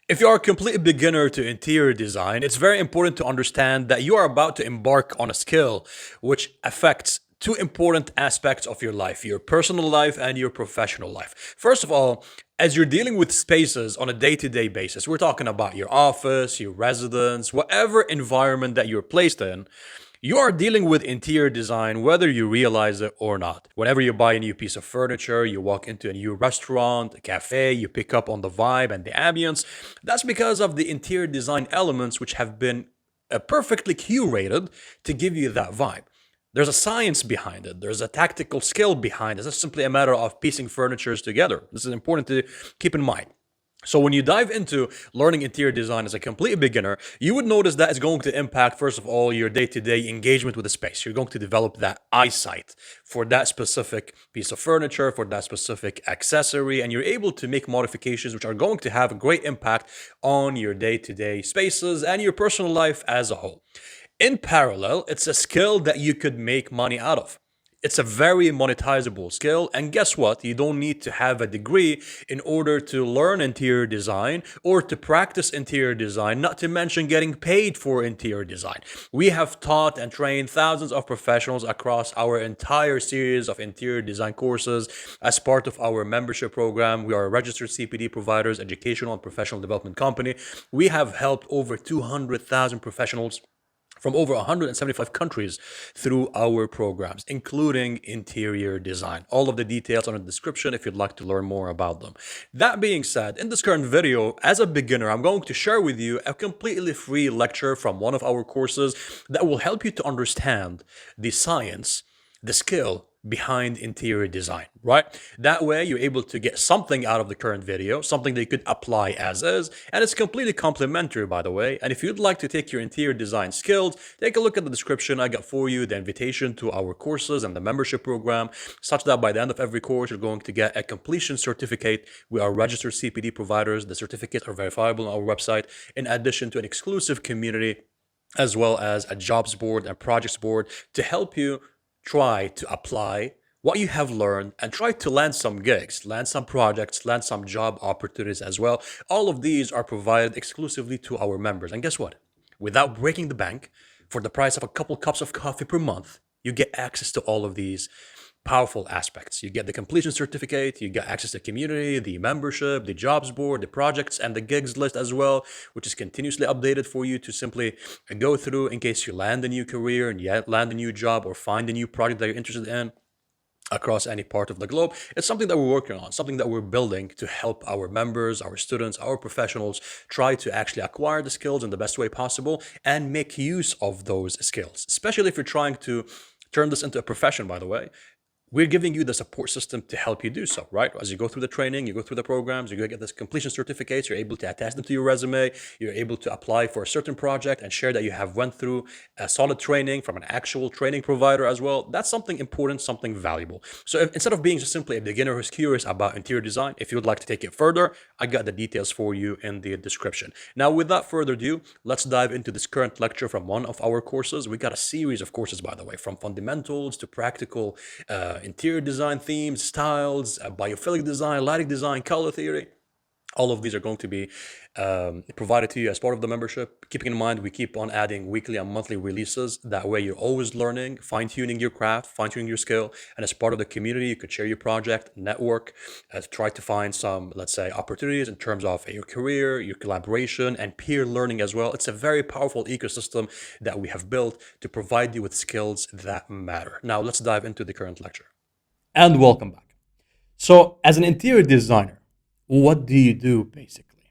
If you are a complete beginner to interior design, it's very important to understand that you are about to embark on a skill which affects two important aspects of your life, your personal life and your professional life. First of all, as you're dealing with spaces on a day to day basis, we're talking about your office, your residence, whatever environment that you're placed in. You are dealing with interior design whether you realize it or not. Whenever you buy a new piece of furniture, you walk into a new restaurant, a cafe, you pick up on the vibe and the ambience. That's because of the interior design elements which have been perfectly curated to give you that vibe. There's a science behind it. There's a tactical skill behind it. It's simply a matter of piecing furnitures together. This is important to keep in mind. So when you dive into learning interior design as a complete beginner, you would notice that it's going to impact, first of all, your day-to-day engagement with the space. You're going to develop that eyesight for that specific piece of furniture, for that specific accessory, and you're able to make modifications which are going to have a great impact on your day-to-day spaces and your personal life as a whole. In parallel, it's a skill that you could make money out of. It's a very monetizable skill. And guess what? You don't need to have a degree in order to learn interior design or to practice interior design, not to mention getting paid for interior design. We have taught and trained thousands of professionals across our entire series of interior design courses as part of our membership program. We are a registered CPD providers, educational and professional development company. We have helped over 200,000 professionals from over 175 countries through our programs, including interior design. All of the details are in the description if you'd like to learn more about them. That being said, in this current video, as a beginner, I'm going to share with you a completely free lecture from one of our courses that will help you to understand the science, the skill behind interior design, right? That way you're able to get something out of the current video, something that you could apply as is, and it's completely complimentary, by the way. And if you'd like to take your interior design skills, take a look at the description. I got for you the invitation to our courses and the membership program, such that by the end of every course, you're going to get a completion certificate. We are registered CPD providers. The certificates are verifiable on our website, in addition to an exclusive community, as well as a jobs board and projects board to help you try to apply what you have learned and try to land some gigs, land some projects, land some job opportunities as well. All of these are provided exclusively to our members. And guess what? Without breaking the bank, for the price of a couple cups of coffee per month, you get access to all of these powerful aspects. You get the completion certificate, you get access to community, the membership, the jobs board, the projects, and the gigs list as well, which is continuously updated for you to simply go through in case you land a new career and yet land a new job or find a new project that you're interested in across any part of the globe. It's something that we're working on, something that we're building to help our members, our students, our professionals try to actually acquire the skills in the best way possible and make use of those skills, especially if you're trying to turn this into a profession, by the way. We're giving you the support system to help you do so, right? As you go through the training, you go through the programs, you get this completion certificates, you're able to attach them to your resume, you're able to apply for a certain project and share that you have went through a solid training from an actual training provider as well. That's something important, something valuable. So instead of being just simply a beginner who's curious about interior design, if you'd like to take it further, I got the details for you in the description. Now, without further ado, let's dive into this current lecture from one of our courses. We got a series of courses, by the way, from fundamentals to practical interior design themes, styles, biophilic design, lighting design, color theory. All of these are going to be provided to you as part of the membership. Keeping in mind, we keep on adding weekly and monthly releases. That way, you're always learning, fine-tuning your craft, fine-tuning your skill. And as part of the community, you could share your project, network, try to find some, let's say, opportunities in terms of your career, your collaboration, and peer learning as well. It's a very powerful ecosystem that we have built to provide you with skills that matter. Now, let's dive into the current lecture. And welcome back. So, as an interior designer, what do you do basically?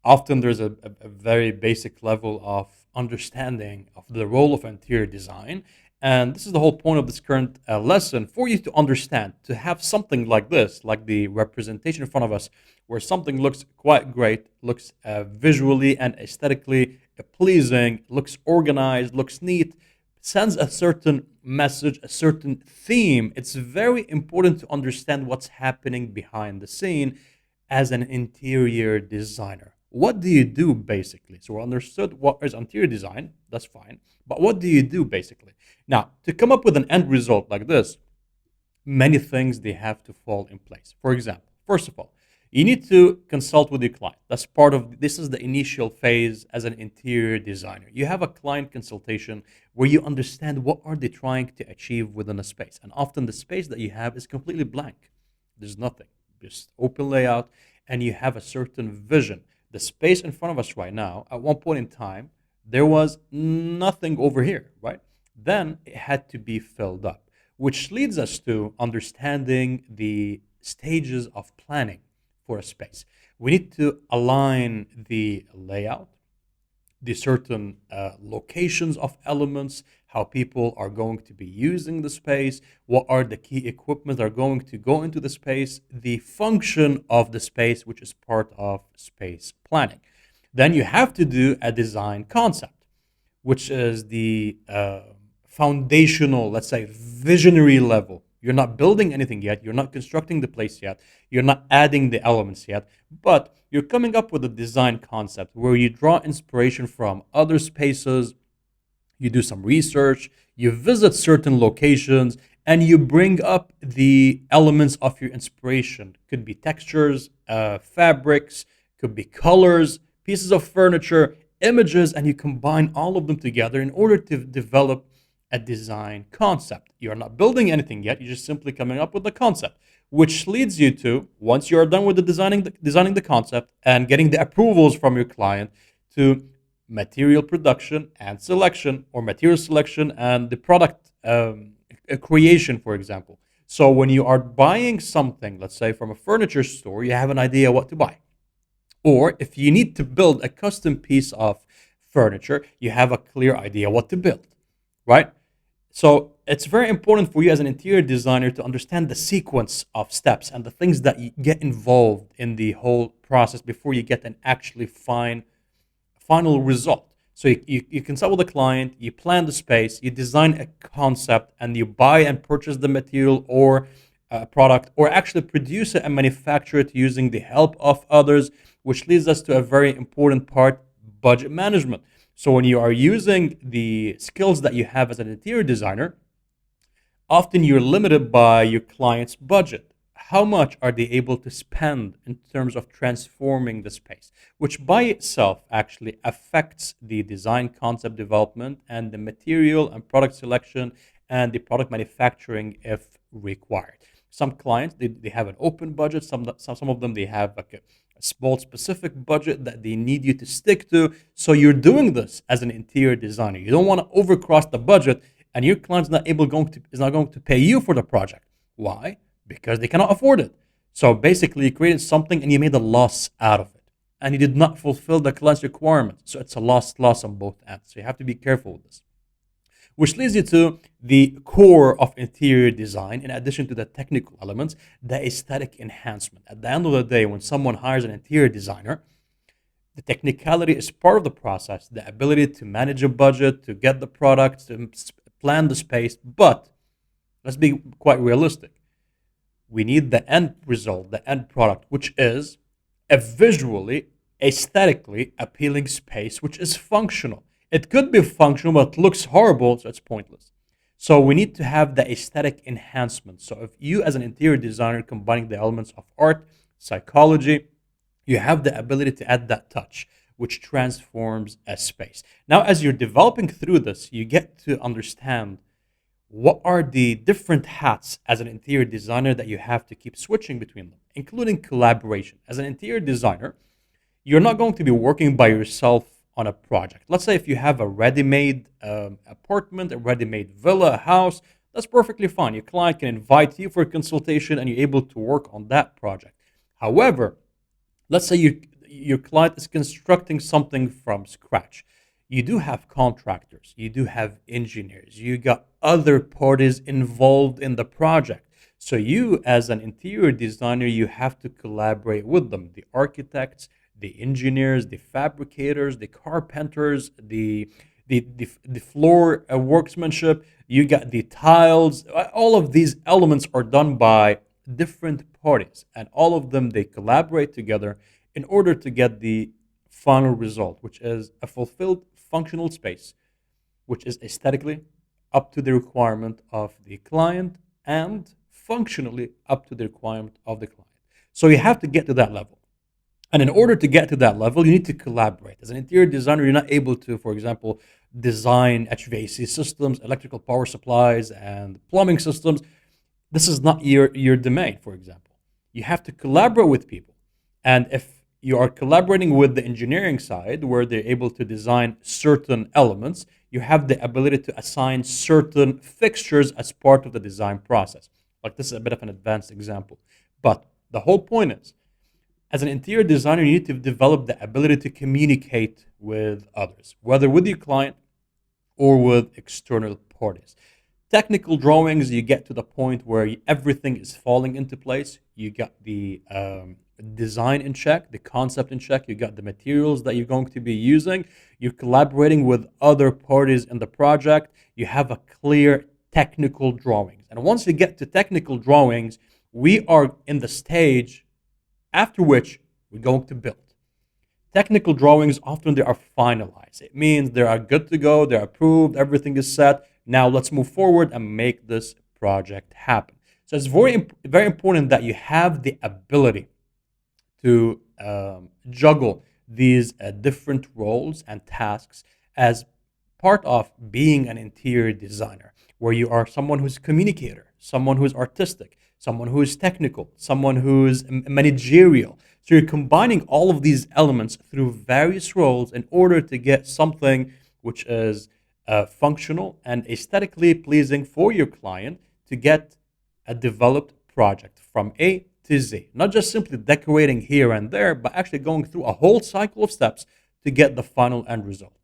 Often there's a very basic level of understanding of the role of interior design. And this is the whole point of this current lesson for you to understand, to have something like this, like the representation in front of us, where something looks quite great, looks visually and aesthetically pleasing, looks organized, looks neat, sends a certain message, a certain theme. It's very important to understand what's happening behind the scene as an interior designer. What do you do basically? So we understood what is interior design, that's fine. But what do you do basically? Now, to come up with an end result like this, many things they have to fall in place. For example, first of all, You need to consult with your client. That's part of this is the initial phase as an interior designer. You have a client consultation where you understand what are they trying to achieve within a space. And often the space that you have is completely blank. There's nothing. Just open layout and you have a certain vision. The space in front of us right now, at one point in time, there was nothing over here, right? Then it had to be filled up, which leads us to understanding the stages of planning for a space. We need to align the layout, the certain locations of elements, how people are going to be using the space, what are the key equipment that are going to go into the space, the function of the space, which is part of space planning. Then you have to do a design concept, which is the foundational, let's say, visionary level. You're not building anything yet. You're not constructing the place yet. You're not adding the elements yet. But you're coming up with a design concept where you draw inspiration from other spaces, you do some research, you visit certain locations, and you bring up the elements of your inspiration. Could be textures, fabrics, could be colors, pieces of furniture, images, and you combine all of them together in order to develop a design concept. You're not building anything yet, you're just simply coming up with the concept, which leads you to, once you're done with the designing the concept and getting the approvals from your client, to material production and selection, or material selection and the product creation, for example. So when you are buying something, let's say from a furniture store, you have an idea what to buy. Or if you need to build a custom piece of furniture, you have a clear idea what to build, right? So it's very important for you as an interior designer to understand the sequence of steps and the things that you get involved in the whole process before you get an actually final result. So you consult with the client, you plan the space, you design a concept, and you buy and purchase the material or product, or actually produce it and manufacture it using the help of others, which leads us to a very important part: budget management. So when you are using the skills that you have as an interior designer, often you're limited by your client's budget. How much are they able to spend in terms of transforming the space, which by itself actually affects the design concept development and the material and product selection and the product manufacturing if required. Some clients, they have an open budget. Some of them, they have like a small specific budget that they need you to stick to. So you're doing this as an interior designer. You don't want to overcross the budget, and your client's is not going to pay you for the project. Why? Because they cannot afford it. So basically, you created something and you made a loss out of it, and you did not fulfill the client's requirements. So it's a loss on both ends. So you have to be careful with this. Which leads you to the core of interior design, in addition to the technical elements, the aesthetic enhancement. At the end of the day, when someone hires an interior designer, the technicality is part of the process, the ability to manage a budget, to get the products, to plan the space. But let's be quite realistic. We need the end result, the end product, which is a visually, aesthetically appealing space, which is functional. It could be functional, but it looks horrible, so it's pointless. So we need to have the aesthetic enhancement. So if you, as an interior designer, combining the elements of art, psychology, you have the ability to add that touch, which transforms a space. Now, as you're developing through this, you get to understand what are the different hats as an interior designer that you have to keep switching between them, including collaboration. As an interior designer, you're not going to be working by yourself on a project. Let's say if you have a ready-made apartment, a ready-made villa, a house, that's perfectly fine. Your client can invite you for a consultation and you're able to work on that project. However, let's say your client is constructing something from scratch. You do have contractors, you do have engineers, you got other parties involved in the project. So you, as an interior designer, you have to collaborate with them, the architects, the engineers, the fabricators, the carpenters, the floor workmanship. You got the tiles. All of these elements are done by different parties, and all of them, they collaborate together in order to get the final result, which is a fulfilled functional space, which is aesthetically up to the requirement of the client and functionally up to the requirement of the client. So you have to get to that level. And in order to get to that level, you need to collaborate. As an interior designer, you're not able to, for example, design HVAC systems, electrical power supplies, and plumbing systems. This is not your domain, for example. You have to collaborate with people. And if you are collaborating with the engineering side, where they're able to design certain elements, you have the ability to assign certain fixtures as part of the design process. Like, this is a bit of an advanced example. But the whole point is, as an interior designer, you need to develop the ability to communicate with others, whether with your client or with external parties. Technical drawings, you get to the point where everything is falling into place. You got the design in check, the concept in check, you got the materials that you're going to be using, you're collaborating with other parties in the project, you have a clear technical drawings. And once you get to technical drawings, we are in the stage after which we're going to build. Technical drawings, often they are finalized. It means they are good to go, they're approved, everything is set. Now let's move forward and make this project happen. So it's very important that you have the ability to juggle these different roles and tasks as part of being an interior designer, where you are someone who's a communicator, someone who's artistic, someone who is technical, someone who's managerial. So you're combining all of these elements through various roles in order to get something which is functional and aesthetically pleasing for your client to get a developed project from A to Z. Not just simply decorating here and there, but actually going through a whole cycle of steps to get the final end result.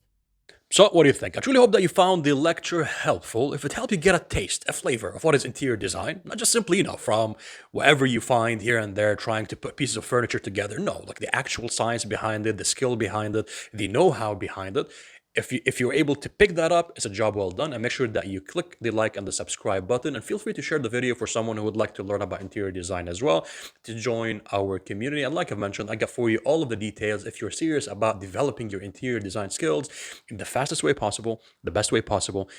So, what do you think? I truly hope that you found the lecture helpful. If it helped you get a taste, a flavor of what is interior design, not just simply, from whatever you find here and there trying to put pieces of furniture together. No, like the actual science behind it, the skill behind it, the know how behind it. If you're able to pick that up, it's a job well done. And make sure that you click the like and the subscribe button. And feel free to share the video for someone who would like to learn about interior design as well, to join our community. And like I've mentioned, I got for you all of the details if you're serious about developing your interior design skills in the fastest way possible, the best way possible,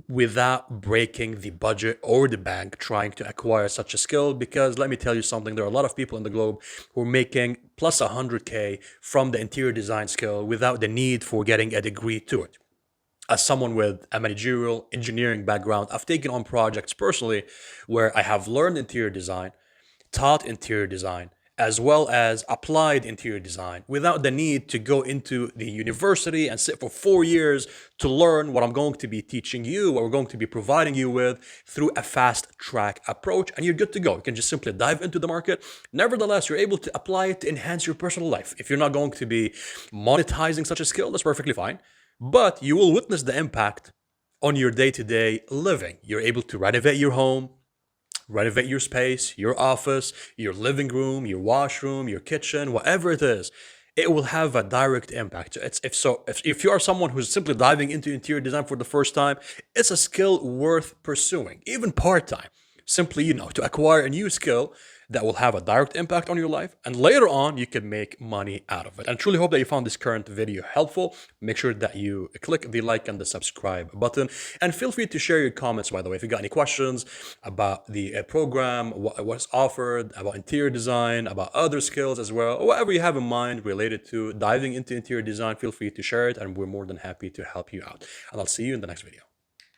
without breaking the budget or the bank trying to acquire such a skill. Because let me tell you something, there are a lot of people in the globe who are making plus 100K from the interior design skill without the need for getting a degree to it. As someone with a managerial engineering background, I've taken on projects personally where I have learned interior design, taught interior design, as well as applied interior design without the need to go into the university and sit for 4 years to learn what I'm going to be teaching you, what we're going to be providing you with through a fast track approach, and you're good to go. You can just simply dive into the market. Nevertheless, you're able to apply it to enhance your personal life. If you're not going to be monetizing such a skill, that's perfectly fine, but you will witness the impact on your day-to-day living. You're able to renovate your home, renovate your space, your office, your living room, your washroom, your kitchen, whatever it is. It will have a direct impact. If you are someone who's simply diving into interior design for the first time, it's a skill worth pursuing, even part-time. Simply, to acquire a new skill that will have a direct impact on your life, and later on you can make money out of it. And I truly hope that you found this current video helpful. Make sure that you click the like and the subscribe button, and feel free to share your comments, by the way, if you got any questions about the program, what's offered, about interior design, about other skills as well, or whatever you have in mind related to diving into interior design. Feel free to share it, and we're more than happy to help you out. And I'll see you in the next video.